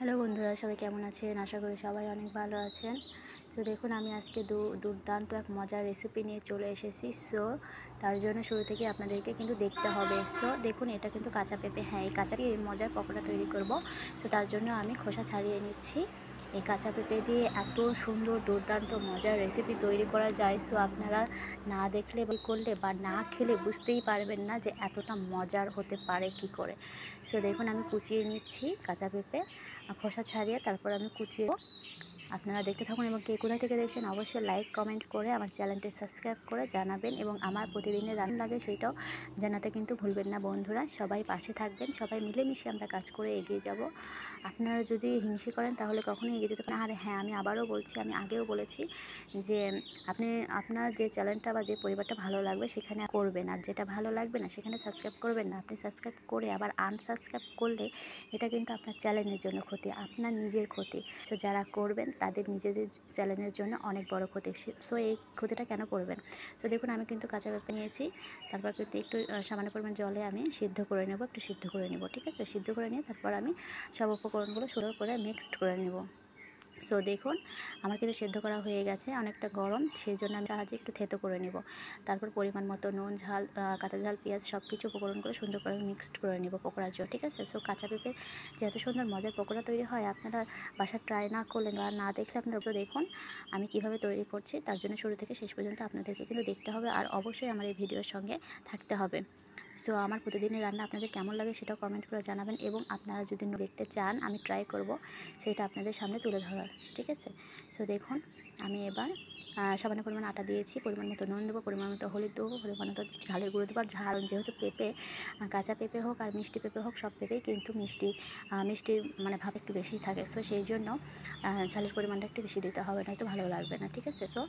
Hello বন্ধুরা, সবাই কেমন আছেন? আশা করি সবাই অনেক ভালো আছেন। তো দেখুন, আমি আজকে দুর্দান্ত এক মজার রেসিপি নিয়ে চলে এসেছি। সো তার জন্য শুরু থেকে আপনাদেরকে কিন্তু দেখতে হবে। সো দেখুন, এটা কিন্তু কাঁচা পেঁপে। হ্যাঁ, এই কাঁচা দিয়ে মজার পকোড়া তৈরি করব। তো তার জন্য আমি খোসা ছাড়িয়ে নিচ্ছি। এই কাঁচা পেঁপে দিয়ে এত সুন্দর দুর্দান্ত মজার রেসিপি তৈরি করা যায়। সো আপনারা না দেখলে বা করলে বা না খেলে বুঝতেই পারবেন না যে এতটা মজার হতে পারে কি করে। সো দেখুন, আমি কুচিয়ে নিচ্ছি কাঁচা পেঁপে, খোসা ছাড়িয়ে তারপর আমি কুচিয়ে। আপনারা দেখতে থাকুন এবং কে কোথায় থেকে দেখছেন অবশ্যই লাইক কমেন্ট করে আমার চ্যানেলটি সাবস্ক্রাইব করে জানাবেন এবং আমার প্রতিদিনের রান্না লাগে সেটাও জানাতে কিন্তু ভুলবেন না বন্ধুরা। সবাই পাশে থাকবেন, সবাই মিলেমিশে আমরা কাজ করে এগিয়ে যাব। আপনারা যদি হিংসে করেন তাহলে কখনোই এগিয়ে যেতে পারেন। আর হ্যাঁ, আমি আবারও বলছি, আমি আগেও বলেছি যে আপনার যে চ্যানেলটা বা যে পরিবারটা ভালো লাগবে সেখানে করবেন, আর যেটা ভালো লাগবে না সেখানে সাবস্ক্রাইব করবেন না। আপনি সাবস্ক্রাইব করে আবার আনসাবস্ক্রাইব করলে এটা কিন্তু আপনার চ্যানেলের জন্য ক্ষতি, আপনার নিজের ক্ষতি। সো যারা করবেন তাদের নিজেদের চ্যানেলের জন্য অনেক বড় ক্ষতি। সো এই ক্ষতিটা কেন করবেন? সো দেখুন, আমি কিন্তু কাঁচা পেঁপে নিয়েছি, তারপর কিন্তু একটু সামান্য পরিমাণ জলে আমি সিদ্ধ করে নেব, একটু সিদ্ধ করে নেব। ঠিক আছে, সিদ্ধ করে নিয়ে তারপর আমি সব উপকরণগুলো সুন্দর করে মিক্সড করে নেব। সো দেখুন, আমার কিন্তু সেদ্ধ করা হয়ে গেছে, অনেকটা গরম, সেই জন্য আমি সাহায্যে একটু থেতো করে নেব। তারপর পরিমাণ মতো নুন, ঝাল, কাঁচা ঝাল, পেঁয়াজ সব কিছু উপকরণ করে সুন্দর করে মিক্সড করে নেব পকোড়ার জন্য। ঠিক আছে, সো কাঁচা পেঁপে যে এত সুন্দর মজার পকোড়া তৈরি হয়, আপনারা বাসায় ট্রাই না করলেন বা না দেখলে আপনারা দেখুন আমি কিভাবে তৈরি করছি। তার জন্য শুরু থেকে শেষ পর্যন্ত আপনাদেরকে কিন্তু দেখতে হবে, আর অবশ্যই আমার এই ভিডিওর সঙ্গে থাকতে হবে। সো আমার প্রতিদিনের রান্না আপনাদের কেমন লাগে সেটাও কমেন্ট করে জানাবেন, এবং আপনারা যদি দেখতে চান আমি ট্রাই করব সেটা আপনাদের সামনে তুলে ধরার। ঠিক আছে, সো দেখুন, আমি এবার সামান্য পরিমাণ আটা দিয়েছি, পরিমাণ মতো নুন দেবো, পরিমাণ মতো হলুদ দেবো, পরিমাণ মতো ঝালের গুঁড়ো দেবো। আর ঝাল যেহেতু পেঁপে, কাঁচা পেঁপে হোক আর মিষ্টি পেঁপে হোক, সব পেঁপেই কিন্তু মিষ্টির মানে ভাব একটু বেশি থাকে। সো সেই জন্য ঝালের পরিমাণটা একটু বেশি দিতে হবে, নয়তো ভালো লাগবে না। ঠিক আছে, সো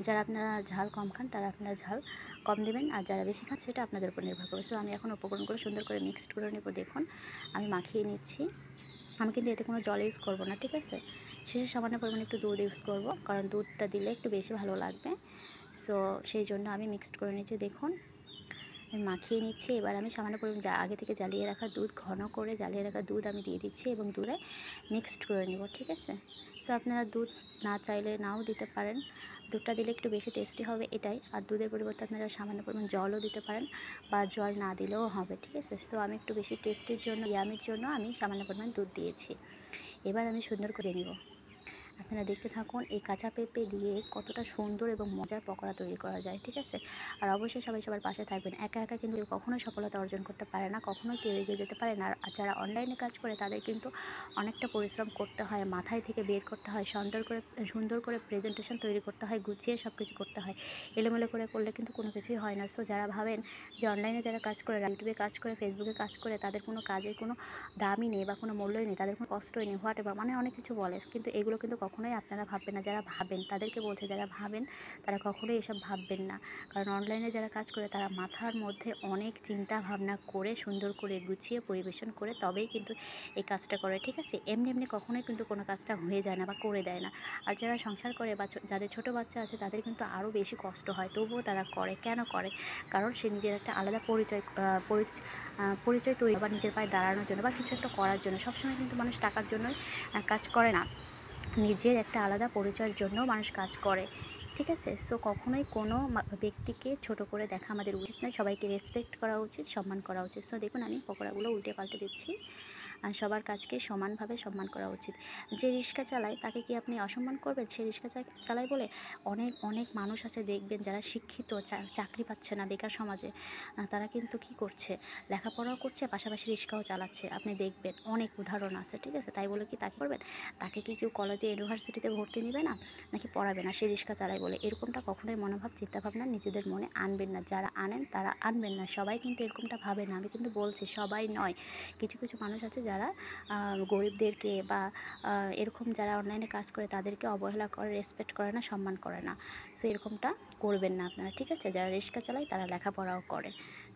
যারা আপনারা ঝাল কম খান তারা আপনারা ঝাল কম দেবেন, আর যারা বেশি খান সেটা আপনাদের উপর নির্ভর করবে। সো আমি এখন উপকরণগুলো সুন্দর করে মিক্সড করে নেব। দেখুন, আমি মাখিয়ে নিচ্ছি। আমি কিন্তু এতে কোনো জল ইউজ করবো না। ঠিক আছে, শেষে সামান্য পরিমাণে একটু দুধ ইউজ করব, কারণ দুধটা দিলে একটু বেশি ভালো লাগবে। সো সেই জন্য আমি মিক্সড করে নিচ্ছি। দেখুন, আমি মাখিয়ে নিচ্ছি। এবার আমি সামান্য পরিমাণ আগে থেকে জ্বালিয়ে রাখা দুধ, ঘন করে জ্বালিয়ে রাখা দুধ আমি দিয়ে দিচ্ছি এবং দুধে মিক্সড করে নেব। ঠিক আছে, সো আপনারা দুধ না চাইলে নাও দিতে পারেন, দুধটা দিলে একটু বেশি টেস্টি হবে এটাই। আর দুধের পরিবর্তে আপনারা সামান্য পরিমাণ জলও দিতে পারেন বা জল না দিলেও হবে। ঠিক আছে, সো আমি একটু বেশি টেস্টির জন্য, ইয়ামির জন্য আমি সামান্য পরিমাণ দুধ দিয়েছি। এবার আমি সুন্দর করে নেব। আপনারা দেখতে থাকুন এই কাঁচা পেঁপে দিয়ে কতটা সুন্দর এবং মজার পকোড়া তৈরি করা যায়। ঠিক আছে, আর অবশ্যই সবাই সবার পাশে থাকবেন। একা একা কিন্তু কেউ কখনোই সফলতা অর্জন করতে পারে না, কখনোই কেউ এগিয়ে যেতে পারে না। আর যারা অনলাইনে কাজ করে তাদের কিন্তু অনেকটা পরিশ্রম করতে হয়, মাথায় থেকে বের করতে হয়, সুন্দর করে প্রেজেন্টেশন তৈরি করতে হয়, গুছিয়ে সব কিছু করতে হয়। এলোমেলো করে করলে কিন্তু কোনো কিছুই হয় না। সো যারা ভাবেন যে অনলাইনে যারা কাজ করে, ইউটিউবে কাজ করে, ফেসবুকে কাজ করে, তাদের কোনো কাজের কোনো দামই নেই বা কোনো মূল্যই নেই, তাদের কোনো কষ্টই নেই, হোয়াট এভার মানে অনেক কিছু বলে, কিন্তু এগুলো কিন্তু কখনোই আপনারা ভাববেন না। যারা ভাবেন তাদেরকে বলছে, যারা ভাবেন তারা কখনোই এসব ভাববেন না। কারণ অনলাইনে যারা কাজ করে তারা মাথার মধ্যে অনেক চিন্তা ভাবনা করে সুন্দর করে গুছিয়ে পরিবেশন করে তবেই কিন্তু এই কাজটা করে। ঠিক আছে, এমনি এমনি কখনোই কিন্তু কোনো কাজটা হয়ে যায় না বা করে দেয় না। আর যারা সংসার করে বা যাদের ছোটো বাচ্চা আছে তাদের কিন্তু আরও বেশি কষ্ট হয়, তবুও তারা করে। কেন করে? কারণ সে নিজের একটা আলাদা পরিচয় তৈরি বা নিজের পায়ে দাঁড়ানোর জন্য বা কিছু একটা করার জন্য। সবসময় কিন্তু মানুষ টাকার জন্যই কাজ করে না, নিজের একটা আলাদা পরিচয়ের জন্য মানুষ কাজ করে। ঠিক আছে, সো কখনোই কোনো ব্যক্তিকে ছোট করে দেখা আমাদের উচিত নয়, সবাইকে রেসপেক্ট করা উচিত, সম্মান করা উচিত। সো দেখুন, আমি পকোড়াগুলো উল্টে পাল্টে দিচ্ছি। আর সবার কাজকে সমানভাবে সম্মান করা উচিত। যে রিক্সা চালায় তাকে কি আপনি অসম্মান করবেন? সে রিক্সা চালায় বলে অনেক অনেক মানুষ আছে দেখবেন যারা শিক্ষিত, চাকরি পাচ্ছে না বেকার সমাজে, তারা কিন্তু কি করছে, লেখাপড়াও করছে, পাশাপাশি রিক্সাও চালাচ্ছে। আপনি দেখবেন অনেক উদাহরণ আছে। ঠিক আছে, তাই বলে কি তাকে করবেন? তাকে কি কেউ কলেজে ইউনিভার্সিটিতে ভর্তি নেবে না, নাকি পড়াবে না? সে রিক্সা চালায় বলে এরকমটা কখনোই মনোভাব চিন্তাভাবনা নিজেদের মনে আনবেন না। যারা আনেন তারা আনবেন না, সবাই কিন্তু এরকমটা ভাবে না। আমি কিন্তু বলছি সবাই নয়, কিছু কিছু মানুষ আছে যারা গরিবদেরকে বা এরকম যারা অনলাইনে কাজ করে তাদেরকে অবহেলা করে, রেসপেক্ট করে না, সম্মান করে না। সো এরকমটা করবেন না আপনারা। ঠিক আছে, যারা রিক্সা চালায় তারা লেখাপড়াও করে।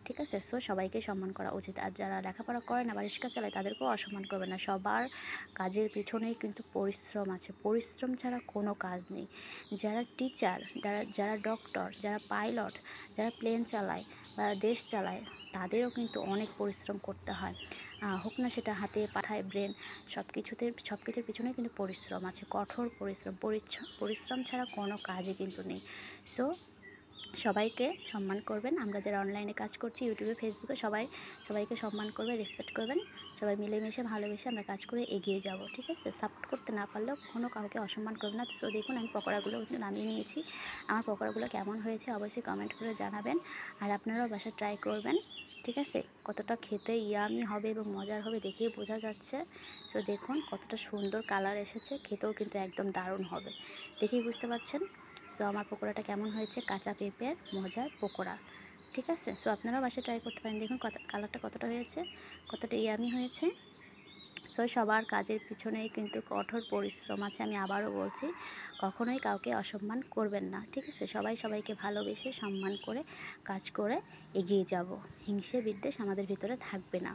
ঠিক আছে, সো সবাইকে সম্মান করা উচিত। আর যারা লেখাপড়া করে না বা রিক্সা চালায় তাদেরকেও অসম্মান করবে না। সবার কাজের পিছনেই কিন্তু পরিশ্রম আছে, পরিশ্রম ছাড়া কোনো কাজ নেই। যারা টিচার, যারা ডক্টর, যারা পাইলট, যারা প্লেন চালায় বা দেশ চালায়, তাদেরও কিন্তু অনেক পরিশ্রম করতে হয়, হোক না সেটা হাতে পাঠায় ব্রেন, সব কিছুর পিছনে কিন্তু পরিশ্রম আছে, কঠোর পরিশ্রম ছাড়া কোনো কাজই কিন্তু নেই। সো সবাইকে সম্মান করবেন, আমরা যারা অনলাইনে কাজ করছি ইউটিউবে ফেসবুকে সবাইকে সম্মান করবেন, রেসপেক্ট করবেন, সবাই মিলেমিশে ভালোবেসে আমরা কাজ করে এগিয়ে যাব, ঠিক আছে? সাপোর্ট করতে না পারলেও কখনও কাউকে অসম্মান করবেন না। সো দেখুন আমি পকোড়াগুলো কিন্তু নামিয়ে নিয়েছি, আমার পকোড়াগুলো কেমন হয়েছে অবশ্যই কমেন্ট করে জানাবেন, আর আপনারাও বাসায় ট্রাই করবেন, ঠিক আছে? কতটা খেতে ইয়ামি হবে এবং মজার হবে দেখেই বোঝা যাচ্ছে। সো দেখুন কতটা সুন্দর কালার এসেছে, খেতেও কিন্তু একদম দারুণ হবে, দেখেই বুঝতে পারছেন। সো আমার পকোড়াটা কেমন হয়েছে, কাঁচা পেঁপের মজার পকোড়া, ঠিক আছে? সো আপনারাও বাসায় ট্রাই করতে পারেন, দেখুন কালারটা কতটা হয়েছে, কতটা ইয়ামি হয়েছে। সো সবার কাজের পিছনেই কিন্তু কঠোর পরিশ্রম আছে, আমি আবারও বলছি, কখনোই কাউকে অসম্মান করবেন না, ঠিক আছে? সবাইকে ভালোবেসে সম্মান করে কাজ করে এগিয়ে যাব, হিংসে বিদ্বেষ আমাদের ভিতরে থাকবে না।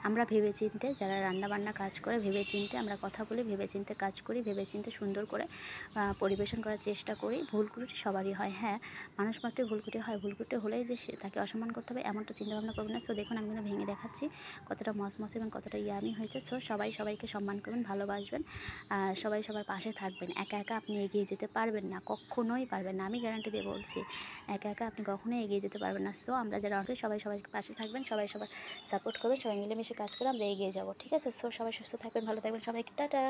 আমরা ভেবেচিন্তে যারা রান্নাবান্না কাজ করে ভেবেচিন্তে আমরা কথা বলি, ভেবেচিন্তে কাজ করি, ভেবেচিন্তে সুন্দর করে পরিবেশন করার চেষ্টা করি। ভুল ত্রুটি সবারই হয়, হ্যাঁ, মানুষ মাত্রই ভুল ত্রুটি হয়, ভুল ত্রুটি হলেই যে তাকে অসম্মান করতে হবে এমনটা চিন্তাভাবনা করবেন না। সো দেখুন আমি কিন্তু ভেঙে দেখাচ্ছি কতটা মসমস এবং কতটা ইয়ামি হয়েছে। সো সবাইকে সম্মান করবেন, ভালোবাসবেন, সবাই সবার পাশে থাকবেন। একা একা আপনি এগিয়ে যেতে পারবেন না, কখনোই পারবেন না, আমি গ্যারান্টি দিয়ে বলছি, একা একা আপনি কখনোই এগিয়ে যেতে পারবেন না। সো আমরা যারা সবাই পাশে থাকবেন, সবার সাপোর্ট করবেন, সবাই মিলেমিশে কাজ করে আমরা এগিয়ে যাব, ঠিক আছে? সো সবাই সুস্থ থাকবেন, ভালো থাকবেন, সবাইকে টাটা।